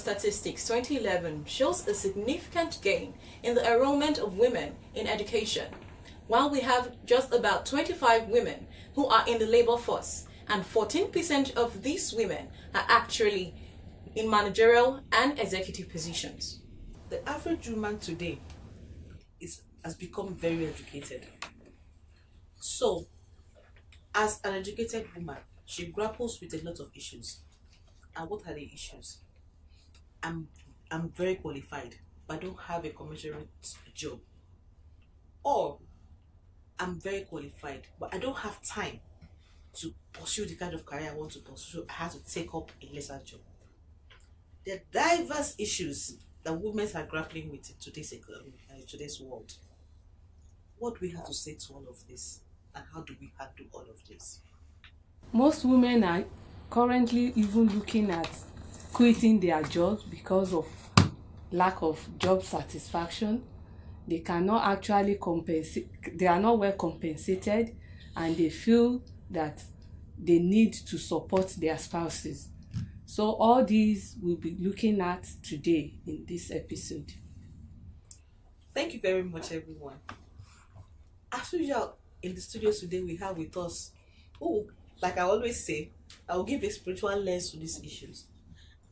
Statistics 2011 shows a significant gain in the enrollment of women in education, while we have just about 25 women who are in the labor force, and 14% of these women are actually in managerial and executive positions. The average woman today has become very educated. So, as an educated woman, she grapples with a lot of issues. And what are the issues? I'm very qualified, but I don't have a commensurate job. Or I'm very qualified, but I don't have time to pursue the kind of career I want to pursue. I have to take up a lesser job. There are diverse issues that women are grappling with in today's world. What do we have to say to all of this, and how do we handle all of this? Most women are currently even looking at quitting their jobs because of lack of job satisfaction. They cannot actually compensate, they are not well compensated, and they feel that they need to support their spouses. So all these we'll be looking at today in this episode. Thank you very much, everyone. As usual, in the studio today we have with us, like I always say, I will give a spiritual lens to these issues.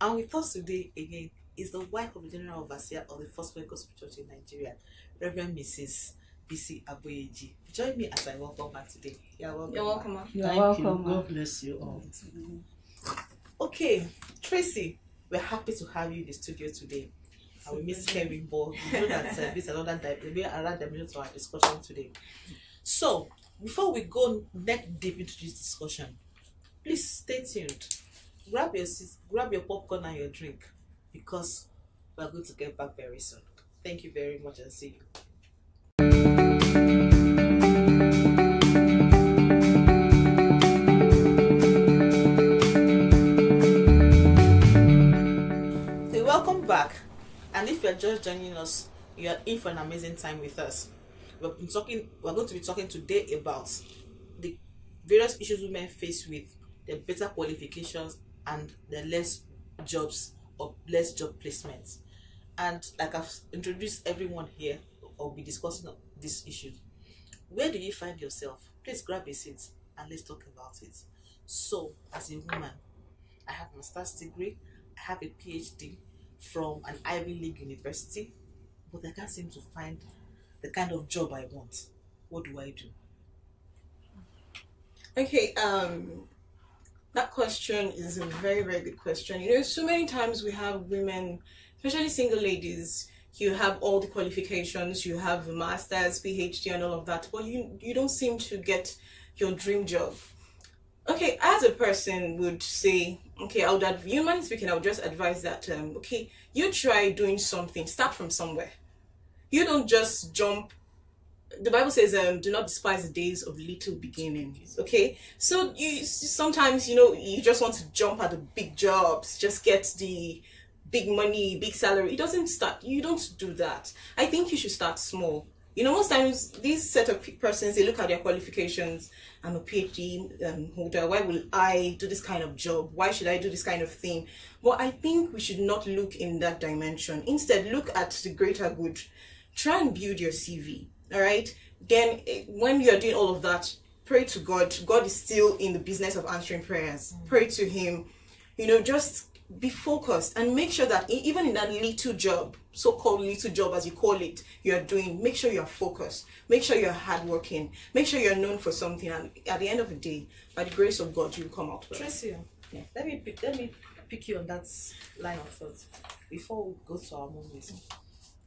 And with us today again is the wife of the General Overseer of the Foursquare Church in Nigeria, Reverend Mrs. B.C. Aboyeji. Join me as I welcome her today. You're welcome. You're welcome, ma'am. Thank you. God bless you all. Okay, Tracy, we're happy to have you in the studio today. And we miss Kevin, but we know that this is another dimension to our discussion today. So, before we go neck deep into this discussion, please stay tuned. Grab your seat, grab your popcorn and your drink, because we're going to get back very soon. Thank you very much, and see you. So welcome back, and if you're just joining us, you are in for an amazing time with us. We're going to be talking today about the various issues women face with the better qualifications and the less jobs or less job placements. And like I've introduced everyone here, I'll be discussing these issues. Where do you find yourself? Please grab a seat and let's talk about it. So, as a woman, I have a master's degree, I have a PhD from an Ivy League university, but I can't seem to find the kind of job I want. What do I do? Okay, that question is a very, very good question. You know, so many times we have women, especially single ladies, you have all the qualifications, you have a master's, PhD and all of that, but you don't seem to get your dream job. Okay, as a person would say, okay, humanly speaking, I would just advise that, okay, you try doing something, start from somewhere. You don't just jump. The Bible says, do not despise the days of little beginnings, okay? So sometimes, you just want to jump at the big jobs, just get the big money, big salary. You don't do that. I think you should start small. Most times, these set of persons, they look at their qualifications. I'm a PhD holder. Why will I do this kind of job? Why should I do this kind of thing? Well, I think we should not look in that dimension. Instead, look at the greater good. Try and build your CV. All right, then when you're doing all of that, pray to God. God is still in the business of answering prayers. Pray to him. Just be focused and make sure that even in that little job, so-called little job as you call it, you're doing, make sure you're focused, make sure you're hardworking, make sure you're known for something, and at the end of the day, by the grace of God, you'll come out well. Tracy, let me pick you on that line of thought before we go to our movies.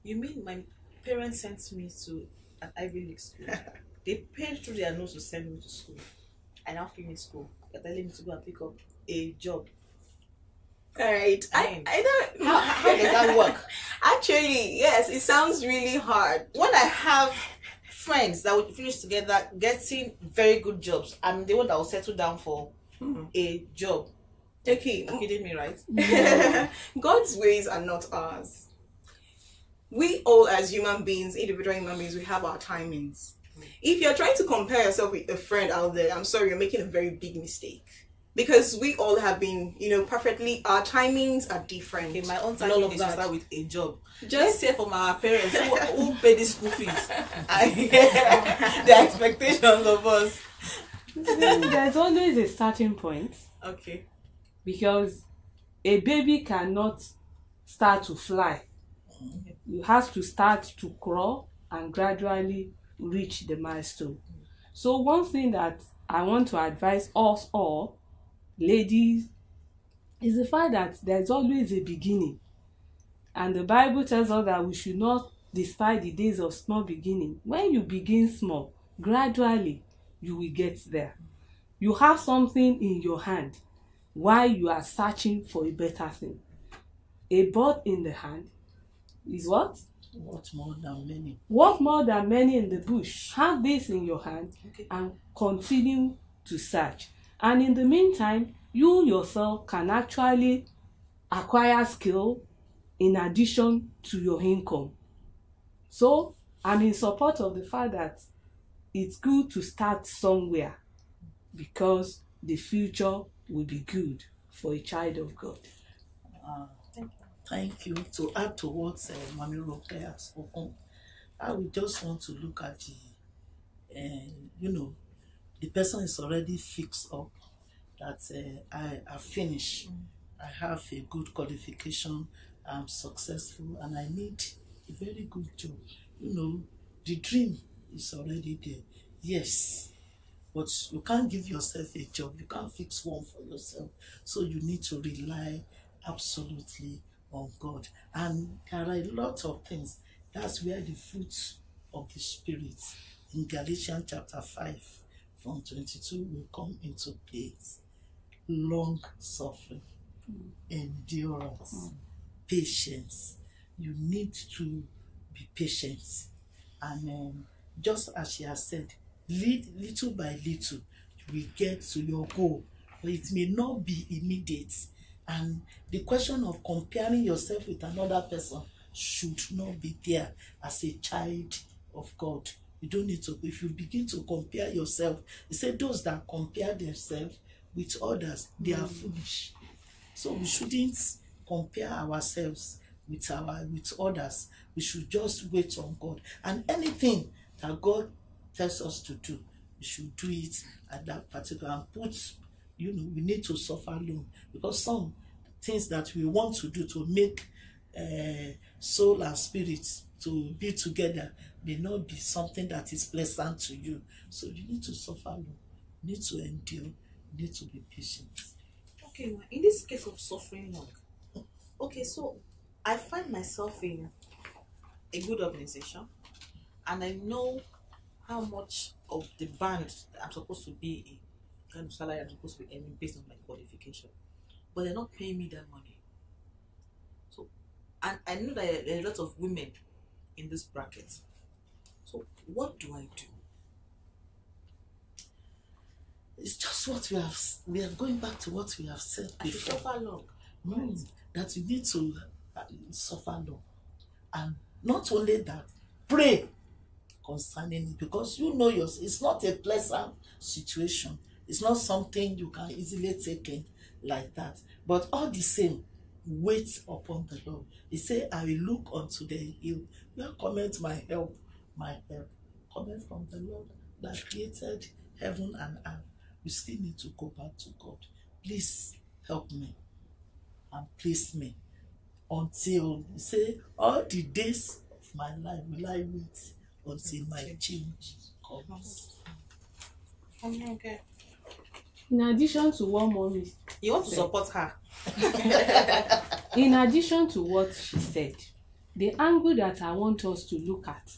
You mean my parents sent me to an Ivy League school? They paid through their nose to send me to school. I now finish school. They're telling me to go and pick up a job. All right. I don't. How does that work? Actually, yes, it sounds really hard. When I have friends that would finish together getting very good jobs, I'm the one that will settle down for a job. Okay. You're kidding me, right? God's ways are not ours. We all, as human beings, individual human beings, we have our timings. If you're trying to compare yourself with a friend out there, I'm sorry, you're making a very big mistake. because we all have been, perfectly, our timings are different. Okay, my own and time all all of of that. start with a job. Just- Let's say from our parents who pay the school fees. The expectations of us. There's always a starting point, Okay. because a baby cannot start to fly. You have to start to crawl and gradually reach the milestone. So one thing that I want to advise us all, ladies, is the fact that there's always a beginning. And the Bible tells us that we should not despise the days of small beginning. When you begin small, gradually you will get there. You have something in your hand while you are searching for a better thing. A bird in the hand is what? What more than many? What more than many in the bush? Have this in your hand Okay. and continue to search. And in the meantime, you yourself can actually acquire skill in addition to your income. So I'm in support of the fact that it's good to start somewhere, because the future will be good for a child of God. Thank you. To add to what Mami Roke has spoken, I would just want to look at the person is already fixed up that I finish. I have a good qualification, I'm successful, and I need a very good job. The dream is already there. Yes, but you can't give yourself a job. You can't fix one for yourself. So you need to rely absolutely on God. And there are a lot of things. That's where the fruits of the Spirit in Galatians chapter 5 from 22 will come into place. Long suffering, endurance, patience. You need to be patient. And just as she has said, little by little, you will get to your goal. But it may not be immediate. And the question of comparing yourself with another person should not be there as a child of God. You don't need to. If you begin to compare yourself, he said those that compare themselves with others, they are foolish. So we shouldn't compare ourselves with others. We should just wait on God. And anything that God tells us to do, we should do it at that particular and put, we need to suffer alone. Because some things that we want to do to make soul and spirit to be together may not be something that is pleasant to you. So you need to suffer alone. You need to endure. You need to be patient. Okay, in this case of suffering long, okay, so I find myself in a good organization, and I know how much of the band that I'm supposed to be in, kind of salary I'm supposed to be earning based on my qualification, but they're not paying me that money. So, and I know that there are a lot of women in this bracket. So, what do I do? It's just what we are going back to what we have said I should before. suffer long. That you need to suffer long. And not only that, pray concerning it, because it's not a pleasant situation. It's not something you can easily take in like that. But all the same, wait upon the Lord. He said, I will look unto the hill. Where cometh my help? My help cometh from the Lord that created heaven and earth. You still need to go back to God. Please help me and please me until, you say, all the days of my life will I wait until my change comes. Okay. In addition to what mommy You want to said, support her? in addition to what she said, the angle that I want us to look at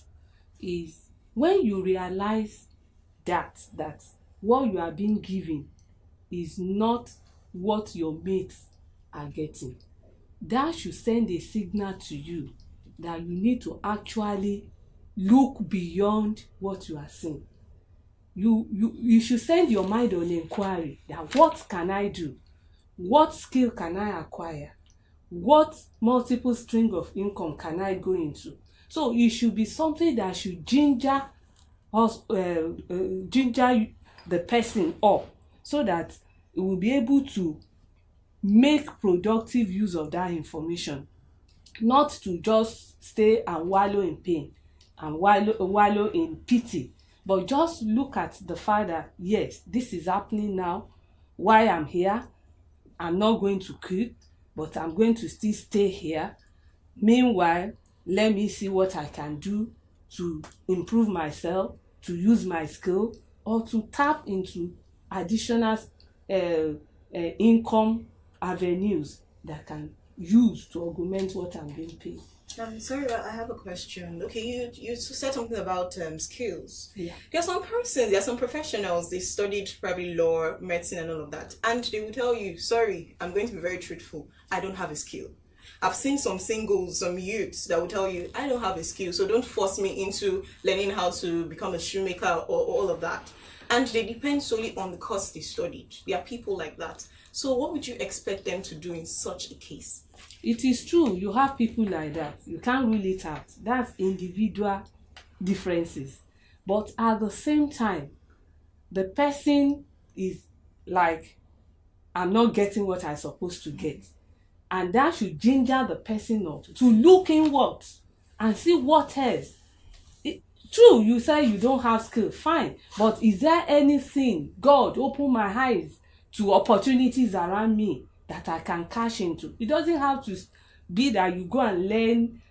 is when you realize that what you are being given is not what your mates are getting, that should send a signal to you that you need to actually look beyond what you are seeing. You should send your mind on inquiry that what can I do? What skill can I acquire? What multiple string of income can I go into? So it should be something that should ginger us, ginger the person up, so that will be able to make productive use of that information, not to just stay and wallow in pain and wallow in pity, but just look at the fact that yes, this is happening now. Why I'm here, I'm not going to quit, but I'm going to still stay here. Meanwhile, let me see what I can do to improve myself, to use my skill, or to tap into additional income avenues that can use to augment what I'm being paid. Sorry, I have a question. Okay, you said something about skills. Yeah. There are some professionals, they studied probably law, medicine and all of that. And they will tell you, sorry, I'm going to be very truthful, I don't have a skill. I've seen some singles, some youths that will tell you, I don't have a skill, so don't force me into learning how to become a shoemaker or all of that. And they depend solely on the course they studied. There are people like that. So what would you expect them to do in such a case? It is true, you have people like that. You can't rule it out. That's individual differences. But at the same time, the person is like, I'm not getting what I'm supposed to get. And that should ginger the person up to look inward and see what else. True, you say you don't have skill, fine. But is there anything, God, open my eyes to opportunities around me that I can cash into? It doesn't have to be that you go and learn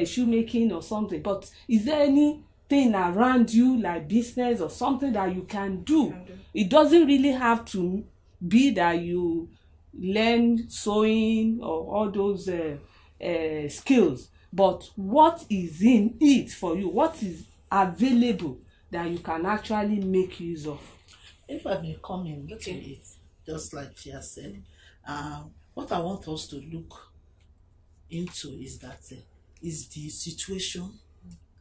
shoemaking or something, but is there anything around you like business or something that you can do? It doesn't really have to be that you learn sewing or all those skills, but what is in it for you? What is available that you can actually make use of? If I may come in a little bit, just like she has said, what I want us to look into is that is the situation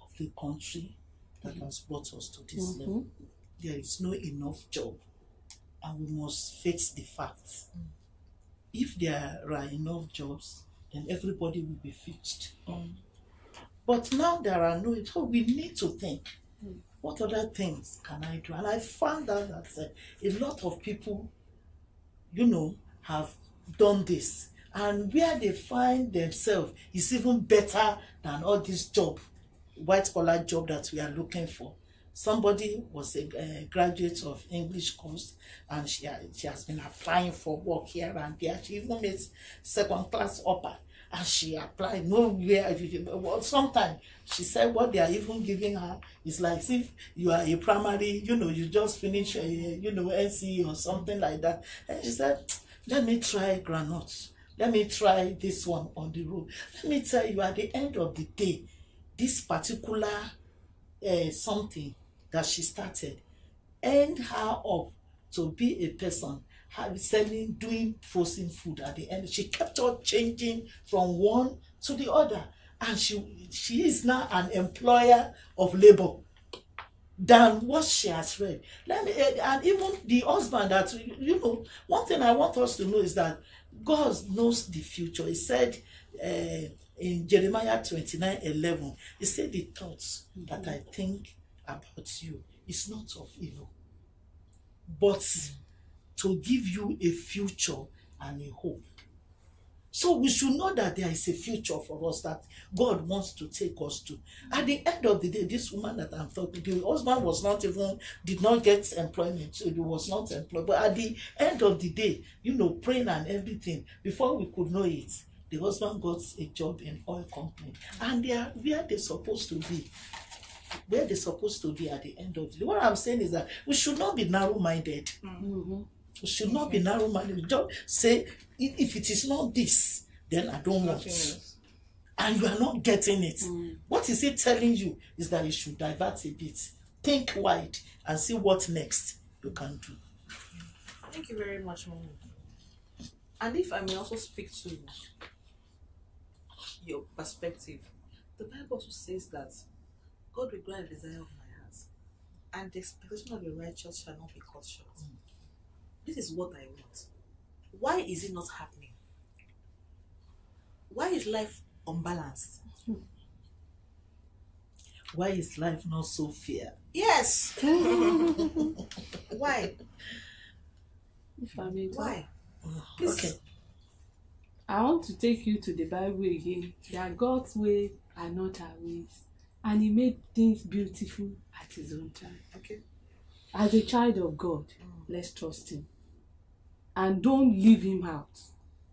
of the country that has brought us to this level. There is no enough job, and we must face the facts. If there are enough jobs, then everybody will be fixed. But now there are no, so we need to think, what other things can I do? And I found out that a lot of people, have done this. And where they find themselves is even better than all this job, white collar job that we are looking for. Somebody was a graduate of English course, and she has been applying for work here and there. She even made second class upper, and she applied nowhere. Sometimes she said what they are even giving her is like if you are a primary, you just finish, NCE or something like that. And she said, let me try granules. Let me try this one on the road. Let me tell you, at the end of the day, this particular something that she started end her up to be a person doing frozen food. At the end, she kept on changing from one to the other, and she is now an employer of labor than what she has read. And even the husband, that one thing I want us to know is that God knows the future. He said in Jeremiah 29:11, he said, the thoughts that I think about you is not of evil, but to give you a future and a hope. So we should know that there is a future for us that God wants to take us to. At the end of the day, this woman that I'm talking to, the husband did not get employment, so he was not employed. But at the end of the day, praying and everything, before we could know it, the husband got a job in oil company. And they are where they're supposed to be. Where they're supposed to be at the end of the day. What I'm saying is that we should not be narrow-minded. We should not be narrow-minded. We just say, if it is not this, then I don't want it. And you are not getting it. What is it telling you is that you should divert a bit. Think wide and see what next you can do. Thank you very much, Mom. And if I may also speak to your perspective, the Bible also says that God will grant the desire of my heart, and the expectation of the righteous shall not be cut short. This is what I want. Why is it not happening? Why is life unbalanced? Why is life not so fair? Yes. Why? If I may talk. Why? Okay. I want to take you to the Bible again. That God's ways are not our ways. And He made things beautiful at His own time. Okay. As a child of God, let's trust Him. And don't leave Him out,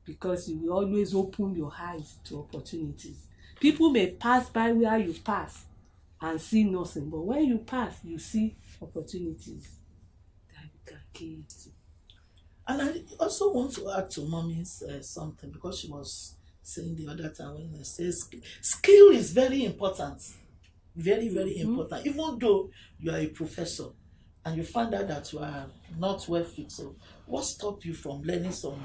because He will always open your eyes to opportunities. People may pass by where you pass and see nothing, but when you pass, you see opportunities that you can key into. And I also want to add to mommy's something, because she was saying the other time when I say skill is very important. Very, very important. Even though you are a professor and you find out that you are not well fit, so what stops you from learning some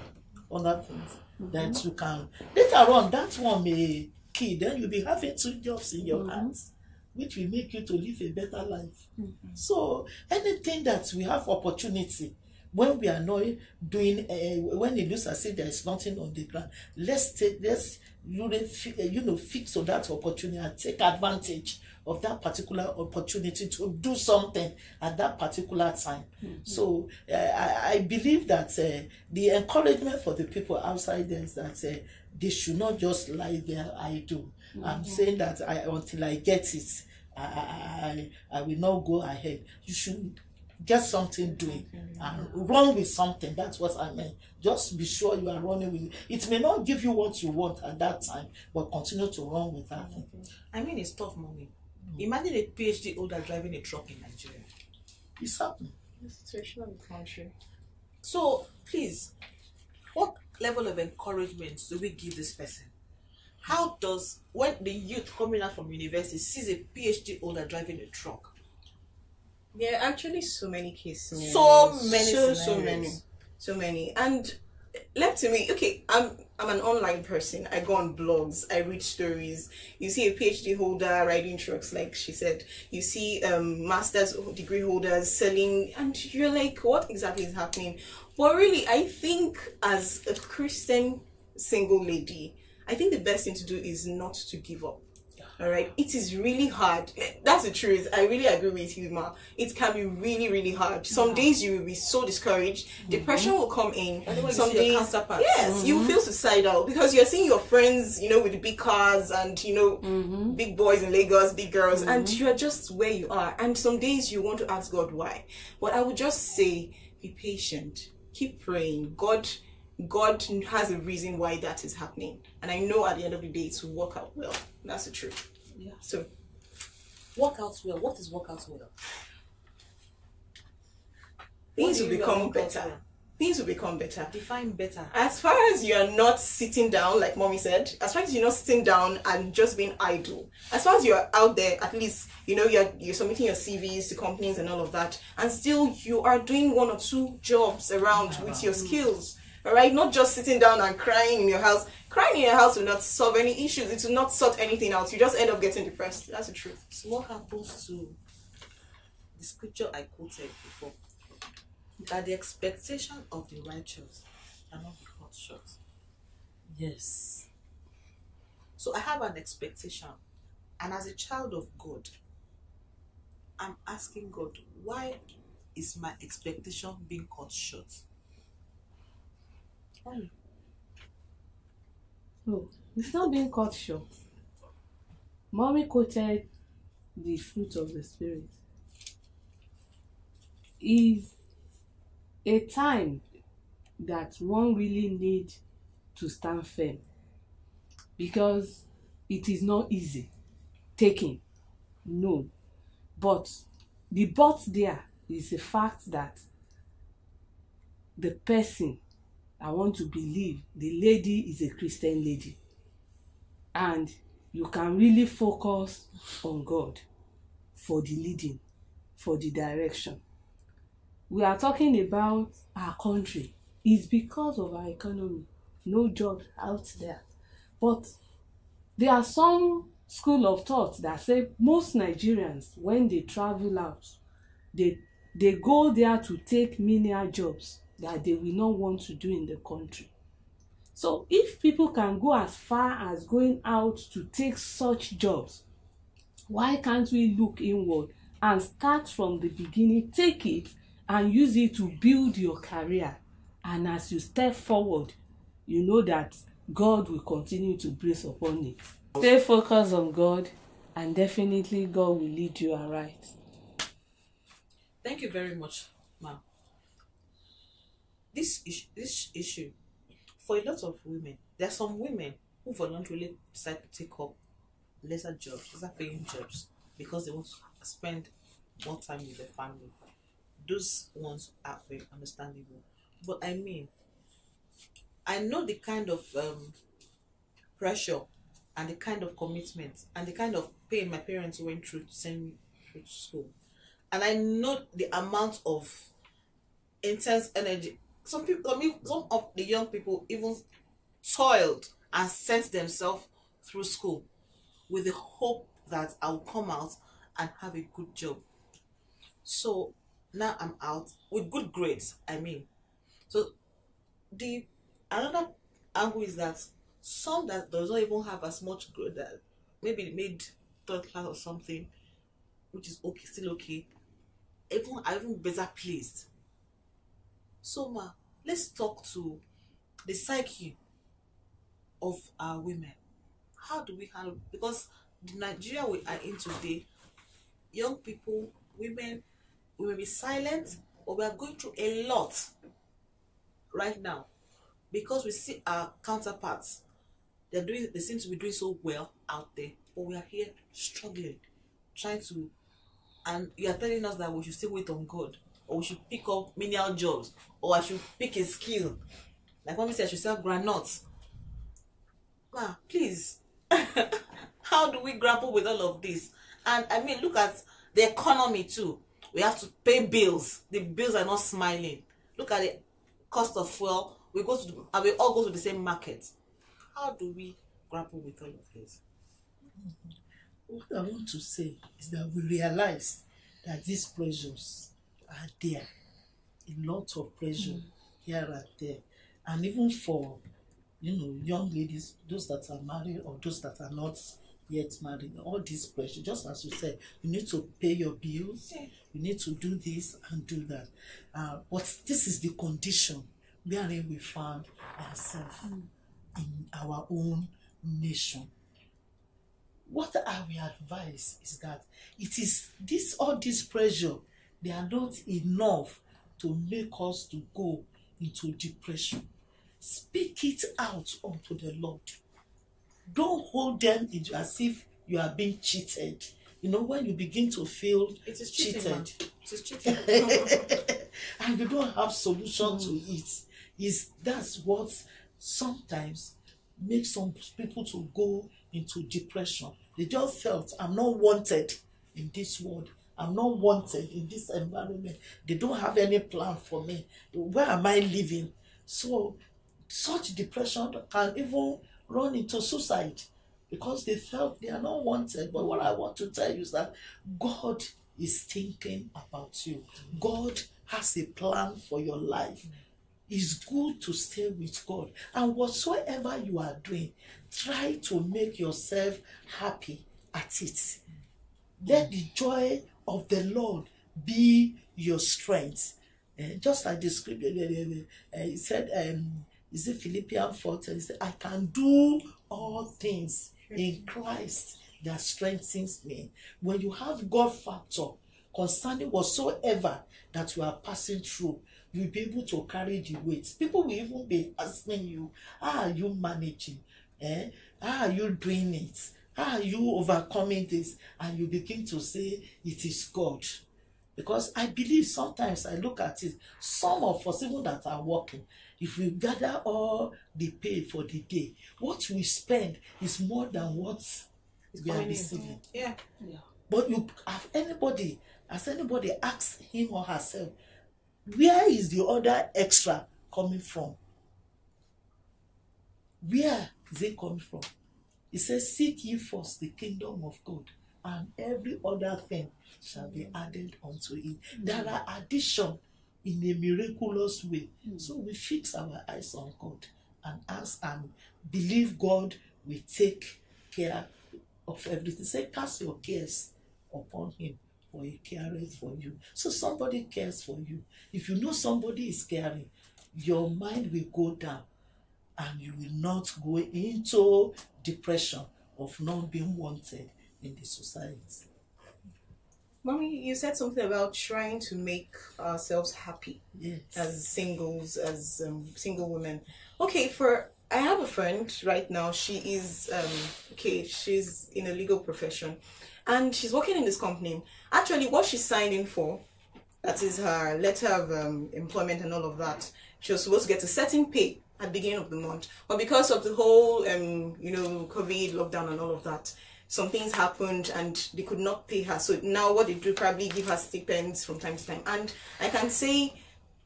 other things that you can later on? That one may key. Then you'll be having 2 jobs in your hands, which will make you to live a better life. So anything that we have opportunity, when we are not doing, when it looks as if there is nothing on the ground, let's fix on that opportunity and take advantage of that particular opportunity to do something at that particular time. So I believe that the encouragement for the people outside there is that they should not just lie there idle. I'm saying that until I get it, I will not go ahead. You should get something doing and run with something. That's what I meant. Just be sure you are running with it. It may not give you what you want at that time, but continue to run with that thing. I mean, it's tough, mommy. Imagine a PhD holder driving a truck in Nigeria. It's happening. The situation of the country. So, please, what level of encouragement do we give this person? How does, when the youth coming out from university sees a PhD holder driving a truck? There are actually so many cases. So many So many. And left to me, okay, I'm an online person. I go on blogs, I read stories. You see a PhD holder riding trucks, like she said. You see master's degree holders selling, and you're like, what exactly is happening? But really, I think as a Christian single lady, I think the best thing to do is not to give up. All right, it is really hard. That's the truth. I really agree with you, Ma. It can be really, really hard. Some days you will be so discouraged. Depression will come in. Some days, yes, you feel suicidal because you're seeing your friends, with the big cars and big boys in Lagos, big girls, and you're just where you are. And some days you want to ask God why. But I would just say, be patient. Keep praying. God has a reason why that is happening, and I know at the end of the day it will work out well. That's the truth. Yeah. So, work out well. What is work out well? Things will become better. Things will become better. Define better. As far as you're not sitting down, like mommy said, as far as you're not sitting down and just being idle, as far as you're out there, at least you're submitting your CVs to companies and all of that, and still you are doing 1 or 2 jobs around with your skills. All right, not just sitting down and crying in your house. Crying in your house will not solve any issues. It will not sort anything out. You just end up getting depressed. That's the truth. So what happens to the scripture I quoted before? That the expectation of the righteous cannot be cut short. Yes. So I have an expectation, and as a child of God, I'm asking God, why is my expectation being cut short? Why? No, it's not being cut short. Mommy quoted the fruit of the Spirit. Is a time that one really needs to stand firm, because it is not easy taking. No. But the but there is the fact that the person, I want to believe the lady is a Christian lady, and you can really focus on God for the leading, for the direction. We are talking about our country. It's because of our economy. No jobs out there. But there are some school of thought that say most Nigerians, when they travel out, they go there to take menial jobs that they will not want to do in the country. So if people can go as far as going out to take such jobs, why can't we look inward and start from the beginning, take it and use it to build your career and as you step forward, you know that God will continue to brace upon it. Stay focused on God, and definitely God will lead you aright. Thank you very much, ma'am. This issue, for a lot of women, there are some women who voluntarily decide to take up lesser jobs, lesser paying jobs, because they want to spend more time with their family. Those ones are very understandable. But I mean, I know the kind of pressure and the kind of commitment and the kind of pain my parents went through to send me through to school. And I know the amount of intense energy. Some people, I mean, some of the young people even toiled and sent themselves through school with the hope that I will come out and have a good job. So now I'm out with good grades, I mean. So the another angle is that some that does not even have as much grade, that maybe they made third class or something, which is okay, still okay, even are even better placed. So ma, let's talk to the psyche of our women. How do we handle, because the Nigeria we are in today, young people, women, we may be silent, but we are going through a lot right now, because we see our counterparts. They seem to be doing so well out there, but we are here struggling, trying to, and you are telling us that we should still wait on God, or we should pick up menial jobs, or I should pick a skill. Like mommy said, I should sell granuts. Ma, please. How do we grapple with all of this? And I mean, look at the economy too. We have to pay bills. The bills are not smiling. Look at the cost of fuel. We all go to the same market. How do we grapple with all of this? What I want to say is that we realize that these pressures are there. A lot of pressure here and there. And even for, young ladies, those that are married or those that are not yet married, all this pressure, just as you said, you need to pay your bills, you need to do this and do that. But this is the condition wherein we found ourselves in our own nation. What I will advise is that it is all this pressure, they are not enough to make us to go into depression. Speak it out unto the Lord. Don't hold them as if you are being cheated. When you begin to feel It is cheating, cheated, it is cheating. and you don't have solution to it, that's what sometimes makes some people to go into depression. They just felt, I'm not wanted in this world. I'm not wanted in this environment. They don't have any plan for me. Where am I living? So such depression can even run into suicide because they felt they are not wanted. But what I want to tell you is that God is thinking about you. God has a plan for your life. It's good to stay with God. And whatsoever you are doing, try to make yourself happy at it. Let the joy of the Lord be your strength. Just like the scripture, he said, is it Philippians 4:10? He said, I can do all things in Christ that strengthens me. When you have God factor concerning whatsoever that you are passing through, you'll be able to carry the weight. People will even be asking you, how are you managing? How are you doing it? How are you overcoming this? And you begin to say, it is God. Because I believe sometimes I look at it, some of us, even that are working, if we gather all the pay for the day, what we spend is more than what we are receiving. Yeah. But has anybody asked him or herself, where is the other extra coming from? Where is it coming from? It says, seek ye first the kingdom of God, and every other thing shall be added unto it. There are additions in a miraculous way. So we fix our eyes on God and ask and believe God will take care of everything. Say, cast your cares upon him, for he careth for you. So somebody cares for you. If you know somebody is caring, your mind will go down and you will not go into depression of not being wanted in the society. Mommy, you said something about trying to make ourselves happy Yes. as singles, as single women. Okay, I have a friend right now. She is she's in a legal profession, and she's working in this company. Actually, what she's signed in for, that is her letter of employment and all of that. She was supposed to get a certain pay at the beginning of the month, but because of the whole COVID lockdown and all of that, some things happened and they could not pay her. So now what they do, probably give her stipends from time to time. And I can say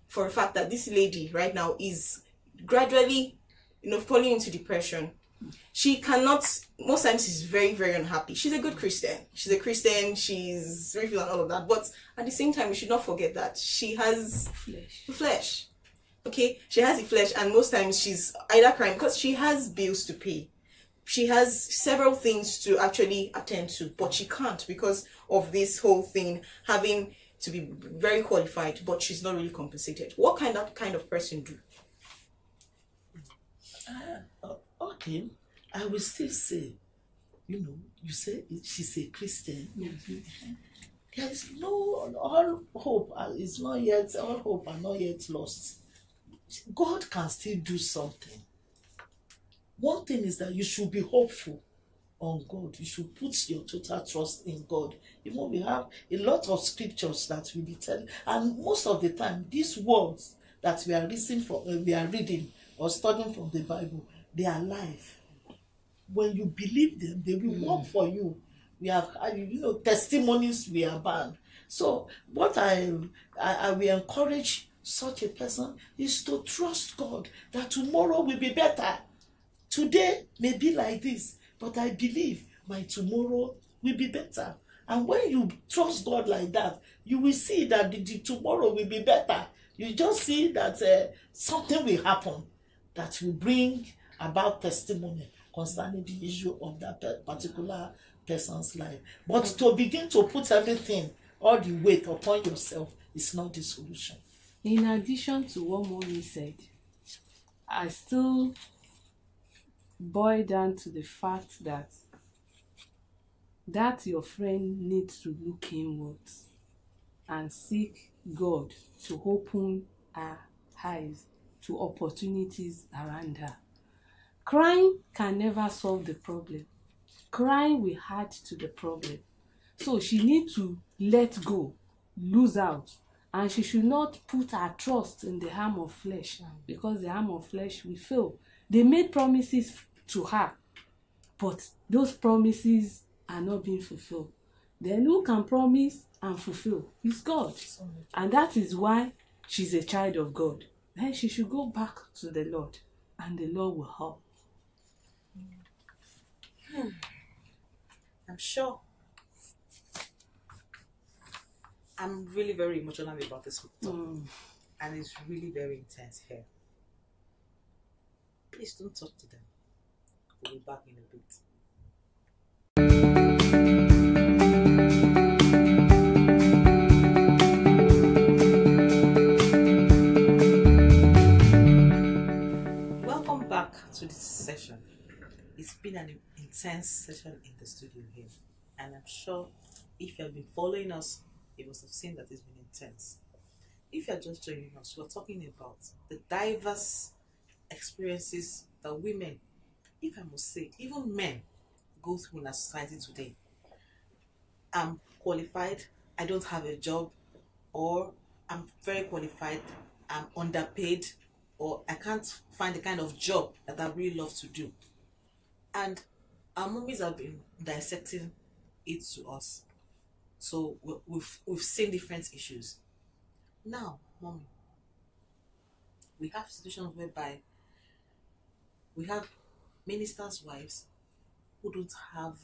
for a fact that this lady right now is gradually, falling into depression. She cannot, most times she's very, very unhappy. She's a good Christian. She's a Christian, she's very and all of that. But at the same time, we should not forget that she has the flesh. Okay? She has the flesh, and most times she's either crying because she has bills to pay. She has several things to actually attend to, but she can't because of this whole thing, having to be very qualified, but she's not really compensated. What kind of person do? Okay, I will still say, you say she's a Christian. Mm-hmm. There is all hope is not yet, all hope are not yet lost. God can still do something. One thing is that you should be hopeful on God. You should put your total trust in God. Even we have a lot of scriptures that we be telling, and most of the time, these words that we are reading or studying from the Bible, they are life. When you believe them, they will work for you. We have, testimonies we are banned. So what I will encourage such a person is to trust God that tomorrow will be better. Today may be like this, but I believe my tomorrow will be better. And when you trust God like that, you will see that the tomorrow will be better. You just see that something will happen that will bring about testimony concerning the issue of that particular person's life. But to begin to put everything, all the weight upon yourself, is not the solution. In addition to what Mommy said, I still boil down to the fact that your friend needs to look inwards and seek God to open her eyes to opportunities around her. Crying can never solve the problem. Crying will add to the problem. So she needs to let go, lose out, and she should not put her trust in the arm of flesh, because the arm of flesh will fail. They made promises to her, but those promises are not being fulfilled. Then who can promise and fulfill? It's God. And that is why she's a child of God. Then she should go back to the Lord, and the Lord will help. I'm sure. I'm really very emotional about this topic, and it's really very intense here. Please don't talk to them. We'll be back in a bit. Welcome back to this session. It's been an intense session in the studio here, and I'm sure if you have been following us, you must have seen that it's been intense. If you're just joining us, we're talking about the diverse experiences that women, if I must say, even men, go through in our society today. I'm qualified, I don't have a job, or I'm very qualified, I'm underpaid, or I can't find the kind of job that I really love to do. And our mummies have been dissecting it to us. So we've seen different issues. Now, mommy, we have situations whereby we have ministers' wives who don't have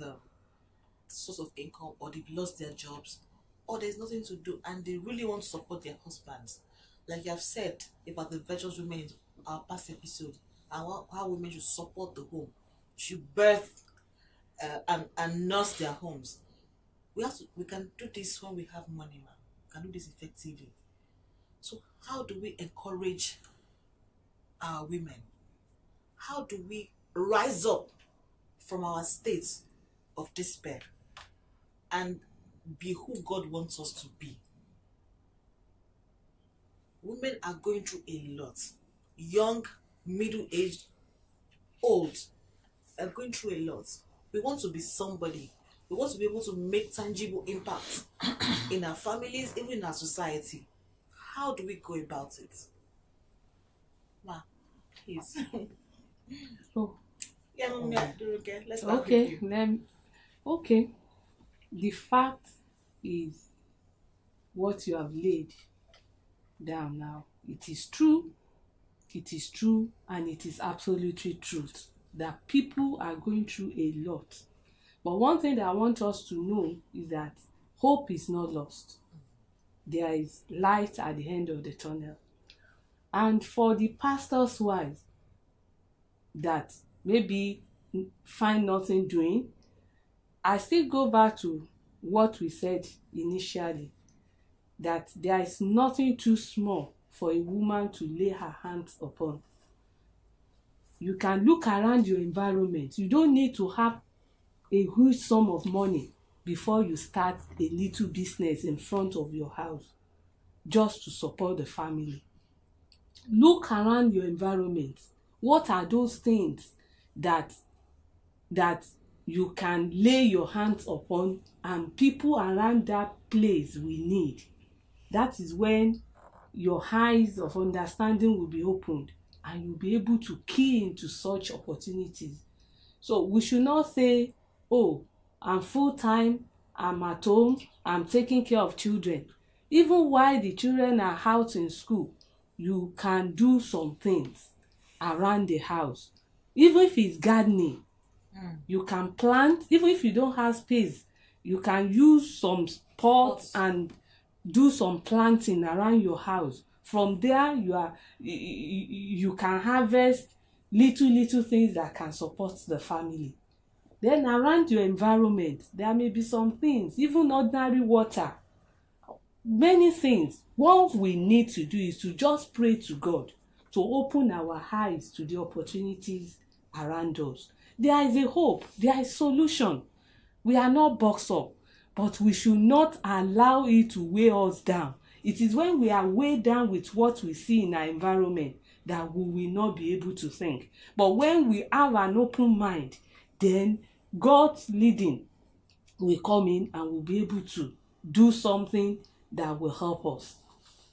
source of income, or they've lost their jobs, or there's nothing to do, and they really want to support their husbands. Like you have said about the virtuous women in our past episode, and how women should support the home, should birth and nurse their homes. We can do this when we have money, man. We can do this effectively. So how do we encourage our women? How do we rise up from our state of despair and be who God wants us to be? Women are going through a lot. Young, middle-aged, old are going through a lot. We want to be somebody. We want to be able to make tangible impact in our families, even in our society. How do we go about it? Ma, please. Oh, Yeah, Mummy, okay. Let's start okay, with you. then, okay. The fact is what you have laid down now. It is true, and it is absolutely truth that people are going through a lot. But one thing that I want us to know is that hope is not lost. There is light at the end of the tunnel. And for the pastors' wives that maybe find nothing doing, I still go back to what we said initially, that there is nothing too small for a woman to lay her hands upon. You can look around your environment. You don't need to have a huge sum of money before you start a little business in front of your house just to support the family. Look around your environment. What are those things that you can lay your hands upon and people around that place will need? That is when your eyes of understanding will be opened and you'll be able to key into such opportunities. So we should not say, oh, I'm full-time, I'm at home, I'm taking care of children. Even while the children are out in school, you can do some things around the house. Even if it's gardening, you can plant. Even if you don't have space, you can use some pots and do some planting around your house. From there, you can harvest little things that can support the family. Then around your environment, there may be some things, even ordinary water, many things. What we need to do is to just pray to God to open our eyes to the opportunities around us. There is a hope, there is solution. We are not boxed up, but we should not allow it to weigh us down. It is when we are weighed down with what we see in our environment that we will not be able to think. But when we have an open mind, then God's leading will come in and we'll be able to do something that will help us.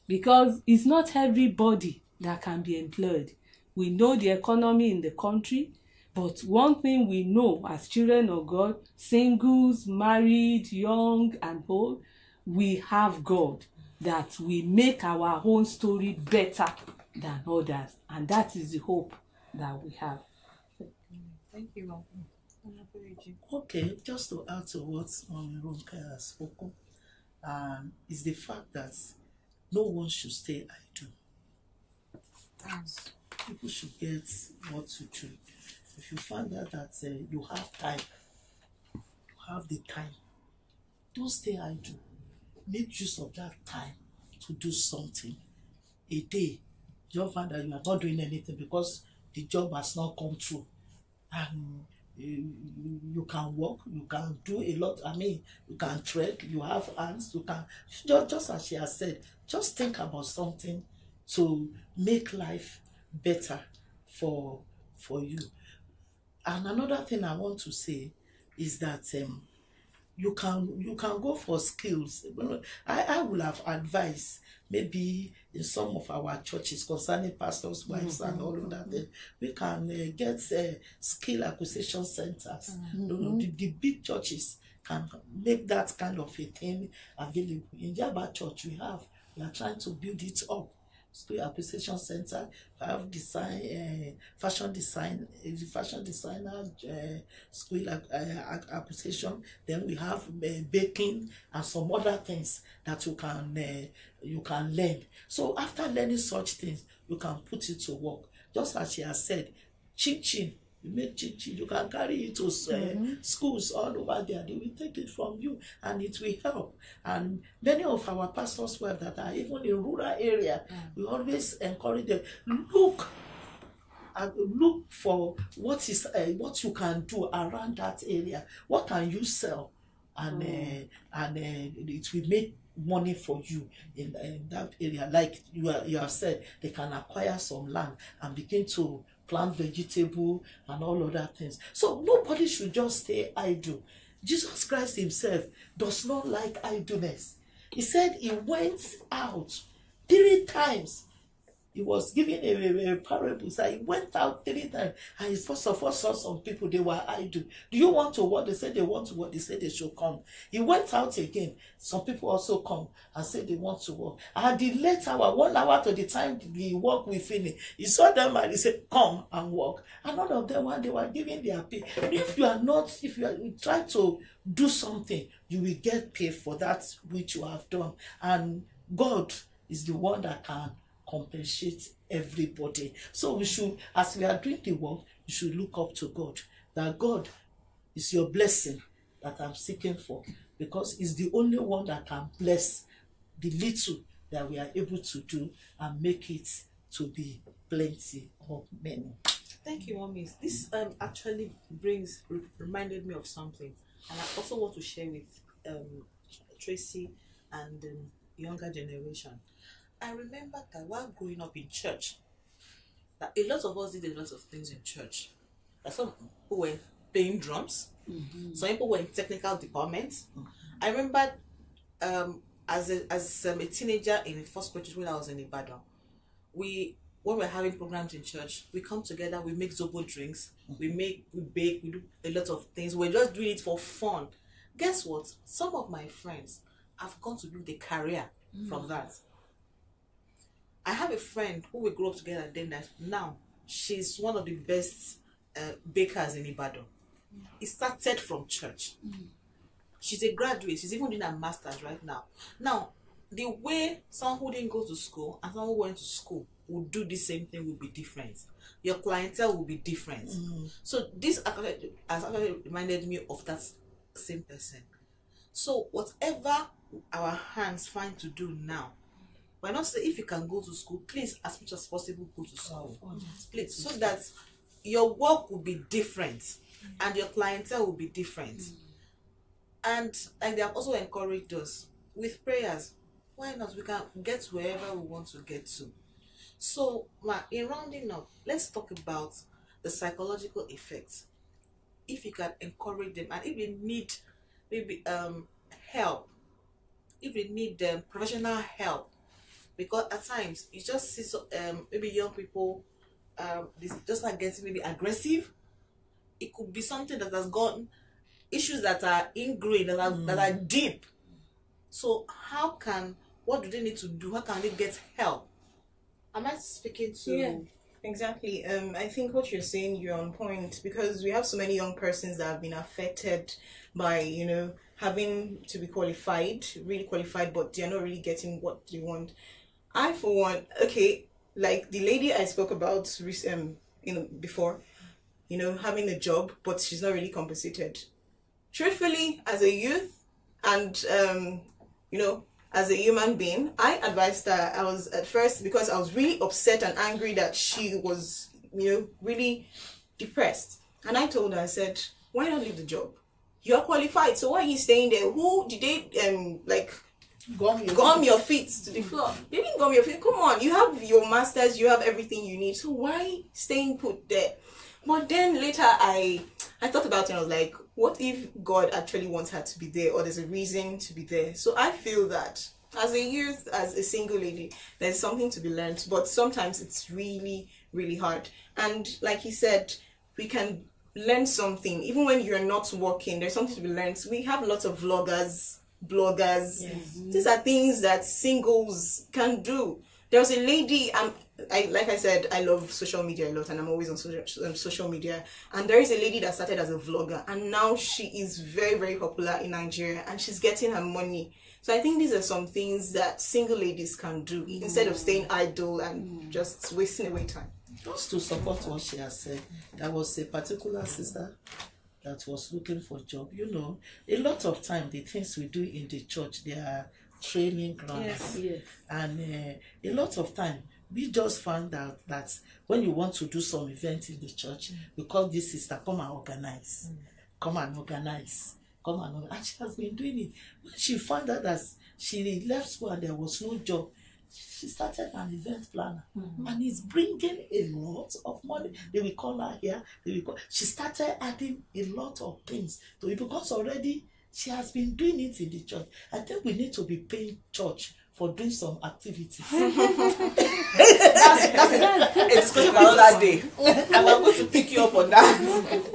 Because it's not everybody that can be employed. We know the economy in the country, but one thing we know as children of God, singles, married, young and old, we have God that we make our own story better than others. And that is the hope that we have. Thank you, Mom. Okay, just to add to what Ronke has spoken, is the fact that no one should stay idle. People should get what to do. If you find out that you have time, you have the time, don't stay idle. Make use of that time to do something. A day, you find that you are not doing anything because the job has not come through. And you can walk, you can do a lot. I mean, you can trek, you have hands, you can, just as she has said, just think about something to make life better for you. And another thing I want to say is that you can go for skills. I will have advised maybe in some of our churches concerning pastors' wives and all of that. We can get skill acquisition centers. The big churches can make that kind of a thing available. In Yaba Church, we are trying to build it up. Skill acquisition center, have design, fashion design, fashion designer, skill acquisition. Then we have baking and some other things that you can learn. So after learning such things, you can put it to work. Just as she has said, chin. You make chin, you can carry it to schools all over there. They will take it from you and it will help. And many of our pastors' wives that are even in rural area, we always encourage them, look look for what you can do around that area. What can you sell, and it will make money for you in that area. Like you have said, they can acquire some land and begin to plant vegetable and all other things. So nobody should just stay idle. Jesus Christ himself does not like idleness. He said he went out 3 times. He was giving a parable. So he went out 3 times, and he first of all saw some people, they were idle. Do you want to work? They said they want to work. They said they should come. He went out again. Some people also come and said they want to work. At the late hour, 1 hour to the time the work will finish, he saw them and he said, come and work. And all of them, when they were giving their pay. If you try to do something, you will get paid for that which you have done. And God is the one that can compensate everybody. So we should, as we are doing the work, you should look up to God. That God is your blessing that I'm seeking for, because it's the only one that can bless the little that we are able to do and make it to be plenty or many. Thank you, Mommy. This actually reminded me of something, and I also want to share with Tracy and the younger generation. I remember that while growing up in church, that a lot of us did a lot of things in church. That some people were playing drums, some people were in technical departments. I remember as a teenager in Foursquare when I was in Ibadan, when we're having programs in church, we come together, we make zobo drinks, we bake, we do a lot of things. We're just doing it for fun. Guess what? Some of my friends have gone to build a career from that. I have a friend who we grew up together then, that now she's one of the best bakers in Ibadan. It started from church. She's a graduate. She's even doing a master's right now. Now, the way someone who didn't go to school and someone who went to school would do the same thing will be different. Your clientele will be different. So this has actually reminded me of that same person. So whatever our hands find to do now, why not say, if you can go to school, please, as much as possible, go to school. Please, so that your work will be different and your clientele will be different. And they have also encouraged us with prayers. Why not? We can get wherever we want to get to. So, in rounding up, let's talk about the psychological effects. If you can encourage them, and if they need maybe help, if they need professional help, because at times you just see maybe young people they just like getting maybe aggressive. It could be something that has gotten issues that are ingrained, that are deep. So what do they need to do? How can they get help? Am I speaking to? Yeah, exactly. I think what you're saying, you're on point, because we have so many young persons that have been affected by, having to be qualified, really qualified, but they're not really getting what they want. I, for one, like the lady I spoke about, before, having a job, but she's not really compensated. Truthfully, as a youth and, as a human being, I advised her. I was at first, because I was really upset and angry that she was, really depressed. And I told her, I said, why not leave the job? You're qualified, so why are you staying there? Who did they, gum your feet to the floor? They didn't gum your feet. Come on, you have your masters, you have everything you need. So why staying put there? But then later I thought about it and I was like, what if God actually wants her to be there, or there's a reason to be there? So I feel that as a youth, as a single lady, there's something to be learned, but sometimes it's really, really hard. And like he said, we can learn something. Even when you're not working, there's something to be learned. We have lots of vloggers, bloggers. Yes. These are things that singles can do. There was a lady, like I said, I love social media a lot, and I'm always on social media. And there is a lady that started as a vlogger, and now she is very, very popular in Nigeria, and she's getting her money. So I think these are some things that single ladies can do instead of staying idle and just wasting away time. Just to support what she has said, there was a particular sister that was looking for a job. A lot of time the things we do in the church, they are training grounds. Yes. And a lot of time We just found out that when you want to do some event in the church, we call this sister, come and organize. Come and organize. Come and organize. And she has been doing it. When she found out that she left school and there was no job, she started an event planner. And it's bringing a lot of money. They will call her here. She started adding a lot of things to it because already she has been doing it in the church. I think we need to be paying church for doing some activities. That's a discussion for another day. And I'm going to pick you up on that.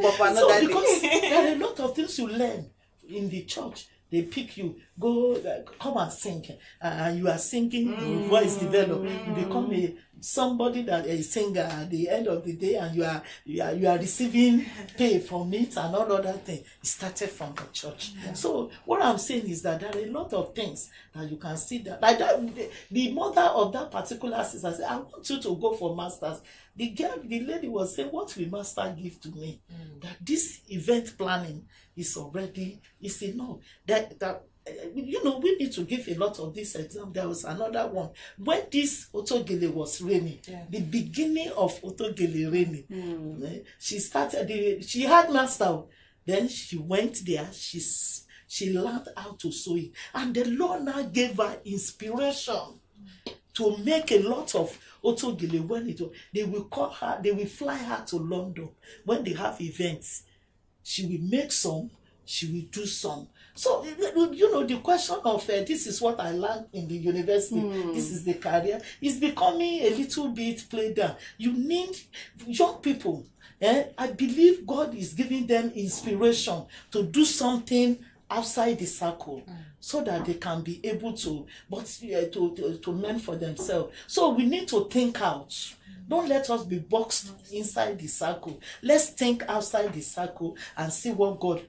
But for another because day. there are a lot of things you learn in the church. They pick you, go, come and sing. And you are singing, your voice develop. You become somebody that is a singer at the end of the day, and you are receiving pay from it and all other things. It started from the church. So what I'm saying is that there are a lot of things that you can see that. Like that, the mother of that particular sister said, I want you to go for masters. The lady was saying, what will master give to me? That this event planning is already enough. That we need to give a lot of this example. There was another one when this Otogele was raining. The beginning of Otogele raining. She started. She had master. Then she went there. She learned how to sew it, and the Lord now gave her inspiration to make a lot of Otogele. When they will call her, they will fly her to London when they have events. She will make some, she will do some. So, the question of this is what I learned in the university, this is the career, is becoming a little bit played down. You need young people. I believe God is giving them inspiration to do something outside the circle, so that they can be able to learn for themselves. So we need to think out. Don't let us be boxed inside the circle. Let's think outside the circle and see what God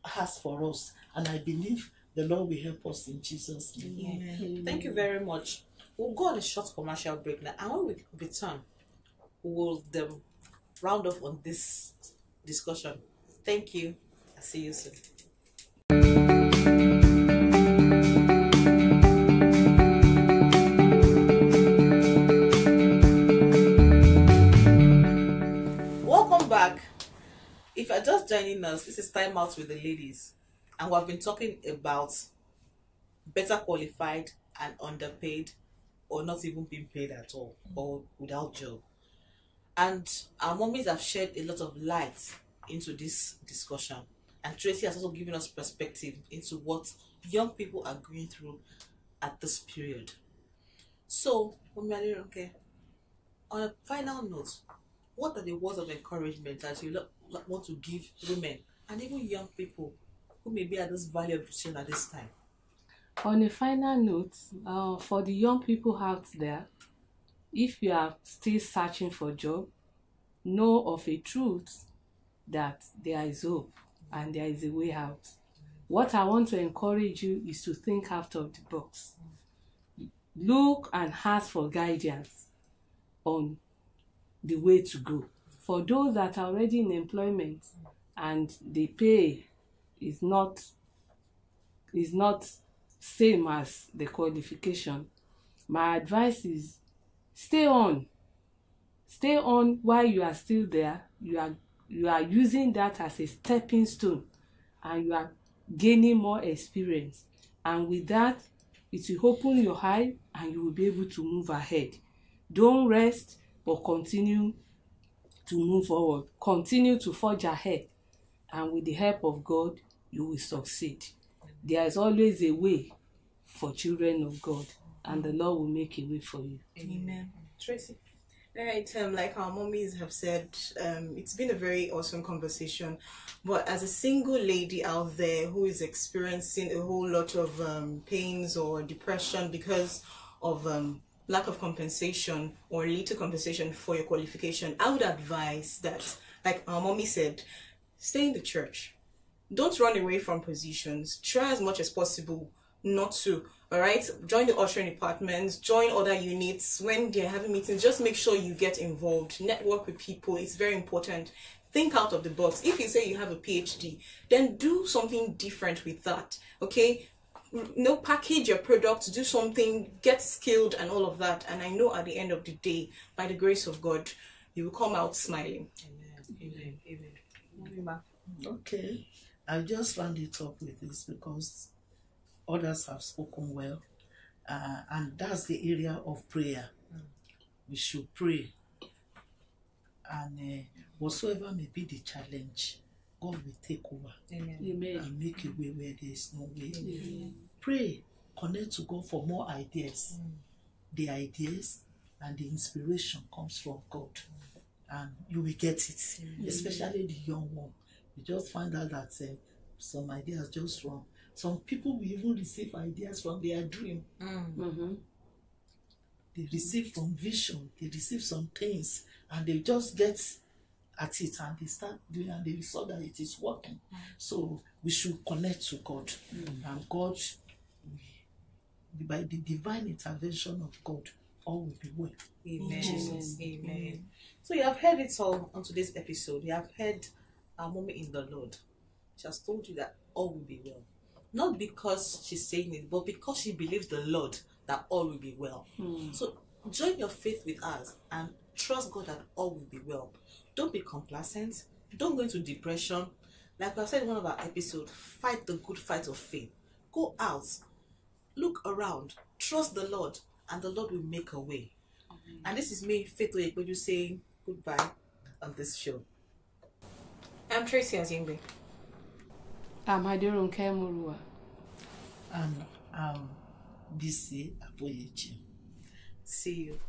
has for us. And I believe the Lord will help us in Jesus' name. Yeah. Thank you very much. We'll go on a short commercial break now. And when we return, we will round off on this discussion. Thank you. I'll see you soon. Welcome back. If you're just joining us, this is Time Out with the Ladies, and we've been talking about better qualified and underpaid, or not even being paid at all, or without job. And our mummies have shed a lot of light into this discussion. And Tracy has also given us perspective into what young people are going through at this period. So, okay, on a final note, what are the words of encouragement that you want to give women and even young people who may be at this valley of decision at this time? On a final note, for the young people out there, if you are still searching for a job, know of a truth that there is hope and there is a way out. What I want to encourage you is to think out of the box. Look and ask for guidance on the way to go. For those that are already in employment and the pay is not same as the qualification, my advice is stay on while you are still there. You are using that as a stepping stone, and you are gaining more experience, and with that it will open your eye and you will be able to move ahead. Don't rest, but continue to move forward, continue to forge ahead, and with the help of God you will succeed. There is always a way for children of God, and the Lord will make a way for you. Amen. Tracy? Right, like our mummies have said, it's been a very awesome conversation. But as a single lady out there who is experiencing a whole lot of pains or depression because of lack of compensation or little compensation for your qualification, I would advise that, like our mommy said, stay in the church. Don't run away from positions. Try as much as possible not to. All right, join the ushering departments, join other units. When they're having meetings, just make sure you get involved, network with people. It's very important. Think out of the box. If you say you have a PhD, then do something different with that. Okay, package your products, do something, get skilled and all of that. And I know at the end of the day, by the grace of God, you will come out smiling. Amen. Amen. Okay, I just round it up with this because others have spoken well, and that's the area of prayer. We should pray, and whatsoever may be the challenge, God will take over. Amen. And make a way where there is no way. Pray, connect to God for more ideas. The ideas and the inspiration comes from God, and you will get it. Especially the young one, you just find out that some ideas just wrong. Some people will even receive ideas from their dream. They receive from vision. They receive some things, and they just get at it, and they start doing, and they saw that it is working. So we should connect to God, and God, by the divine intervention of God, all will be well. Amen. Jesus. Amen. So you have heard it all on today's episode. You have heard our mommy in the Lord. She has told you that all will be well. Not because she's saying it, but because she believes the Lord that all will be well. So join your faith with us and trust God that all will be well. Don't be complacent. Don't go into depression. Like I said in one of our episodes, fight the good fight of faith. Go out, look around, trust the Lord, and the Lord will make a way. And this is me, Faith Oyekweju, saying goodbye on this show. I'm Tracy Azingbe. I'm Aderonke Murua. And BC Aboyechi. See you.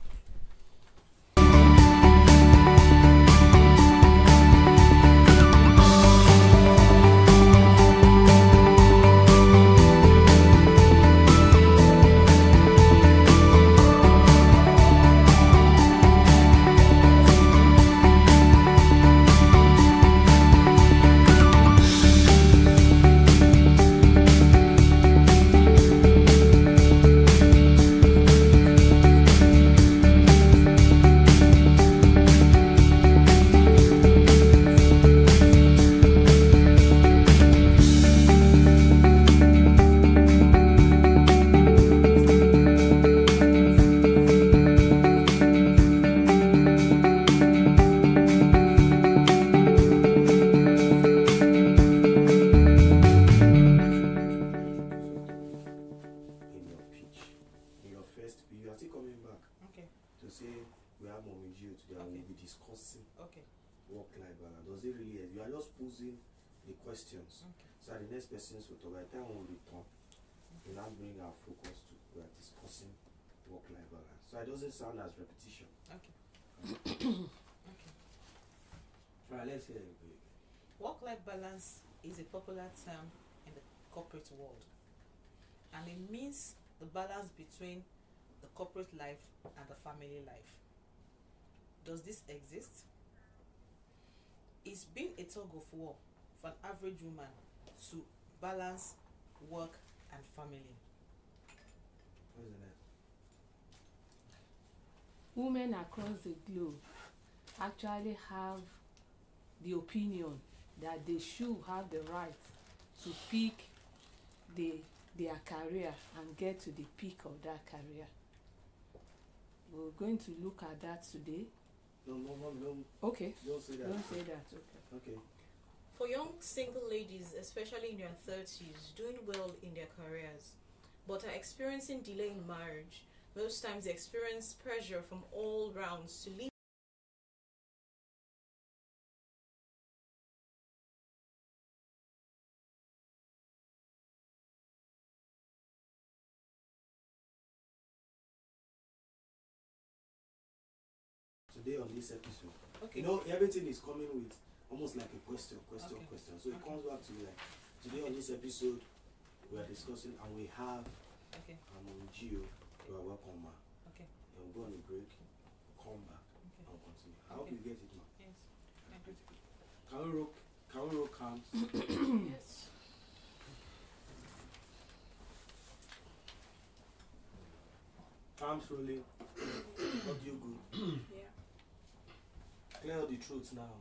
Questions. So the next person's will talk. By the time we return, we'll now bring our focus to we are discussing work-life balance. So it doesn't sound as repetition. Okay. Alright, let's hear it. Work-life balance is a popular term in the corporate world, and it means the balance between the corporate life and the family life. Does this exist? It's been a tug of war for an average woman to balance work and family. What is it? Women across the globe actually have the opinion that they should have the right to pick their career and get to the peak of that career. We're going to look at that today. No. Okay. Don't say that. Don't say that. Okay. For young single ladies, especially in their 30s, doing well in their careers, but are experiencing delay in marriage, most times they experience pressure from all rounds to leave. Today on this episode, Okay. you know, everything is coming with almost like a question. Okay. So it comes back to like today on this episode we are discussing, and we have Okay. Gio. You are welcome, ma. Okay. And we'll go on a break, come back, and we'll continue. I hope you get it, ma. Yes. Can we roll cams? Yes. Cams rolling. Audio good. Yeah. Clear all the truth now.